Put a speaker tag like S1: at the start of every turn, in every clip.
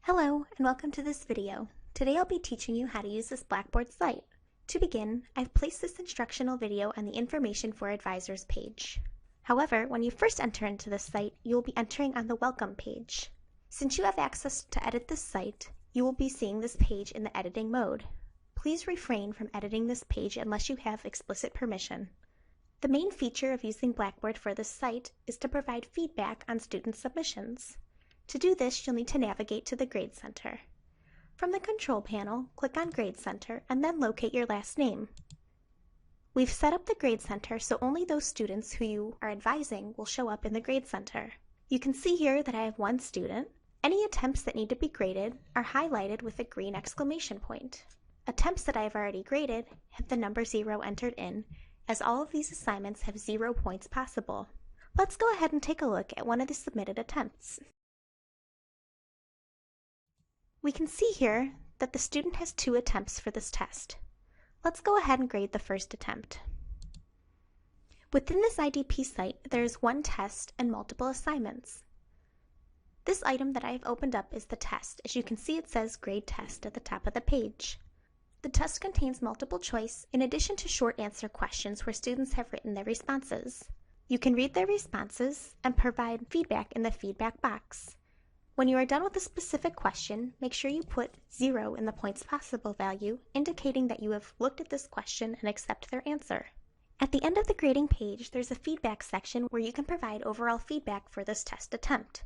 S1: Hello and welcome to this video. Today I'll be teaching you how to use this Blackboard site. To begin, I've placed this instructional video on the Information for Advisors page. However, when you first enter into this site, you will be entering on the Welcome page. Since you have access to edit this site, you will be seeing this page in the editing mode. Please refrain from editing this page unless you have explicit permission. The main feature of using Blackboard for this site is to provide feedback on student submissions. To do this, you'll need to navigate to the Grade Center. From the Control Panel, click on Grade Center and then locate your last name. We've set up the Grade Center so only those students who you are advising will show up in the Grade Center. You can see here that I have one student. Any attempts that need to be graded are highlighted with a green exclamation point. Attempts that I have already graded have the number 0 entered in, as all of these assignments have 0 points possible. Let's go ahead and take a look at one of the submitted attempts. We can see here that the student has 2 attempts for this test. Let's go ahead and grade the first attempt. Within this IDP site, there is one test and multiple assignments. This item that I have opened up is the test. As you can see, it says Grade Test at the top of the page. The test contains multiple choice in addition to short answer questions where students have written their responses. You can read their responses and provide feedback in the feedback box. When you are done with a specific question, make sure you put 0 in the points possible value, indicating that you have looked at this question and accept their answer. At the end of the grading page, there's a feedback section where you can provide overall feedback for this test attempt.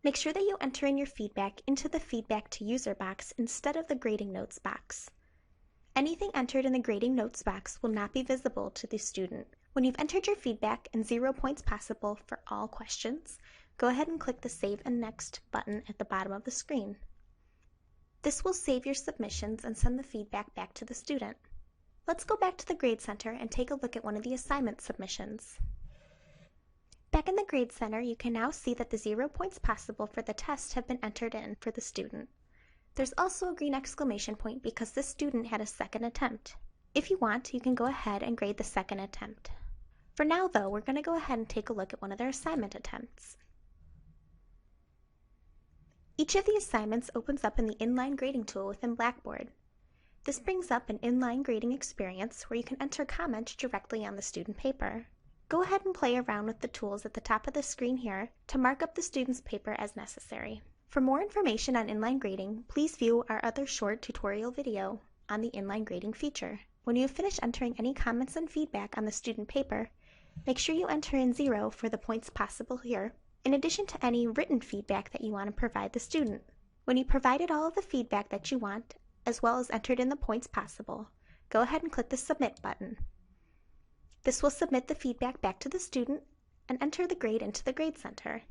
S1: Make sure that you enter in your feedback into the Feedback to User box instead of the Grading Notes box. Anything entered in the Grading Notes box will not be visible to the student. When you've entered your feedback and 0 points possible for all questions, go ahead and click the Save and Next button at the bottom of the screen. This will save your submissions and send the feedback back to the student. Let's go back to the Grade Center and take a look at one of the assignment submissions. Back in the Grade Center, you can now see that the 0 points possible for the test have been entered in for the student. There's also a green exclamation point because this student had a second attempt. If you want, you can go ahead and grade the second attempt. For now, though, we're going to go ahead and take a look at one of their assignment attempts. Each of the assignments opens up in the inline grading tool within Blackboard. This brings up an inline grading experience where you can enter comments directly on the student paper. Go ahead and play around with the tools at the top of the screen here to mark up the student's paper as necessary. For more information on inline grading, please view our other short tutorial video on the inline grading feature. When you have finished entering any comments and feedback on the student paper, make sure you enter in 0 for the points possible here, in addition to any written feedback that you want to provide the student. When you provided all of the feedback that you want, as well as entered in the points possible, go ahead and click the Submit button. This will submit the feedback back to the student and enter the grade into the Grade Center.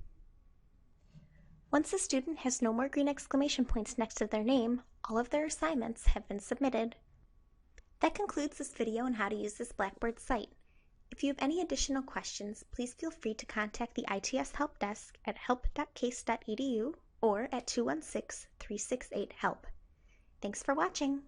S1: Once the student has no more green exclamation points next to their name, all of their assignments have been submitted. That concludes this video on how to use this Blackboard site. If you have any additional questions, please feel free to contact the ITS Help Desk at help.case.edu or at 216-368-HELP. Thanks for watching!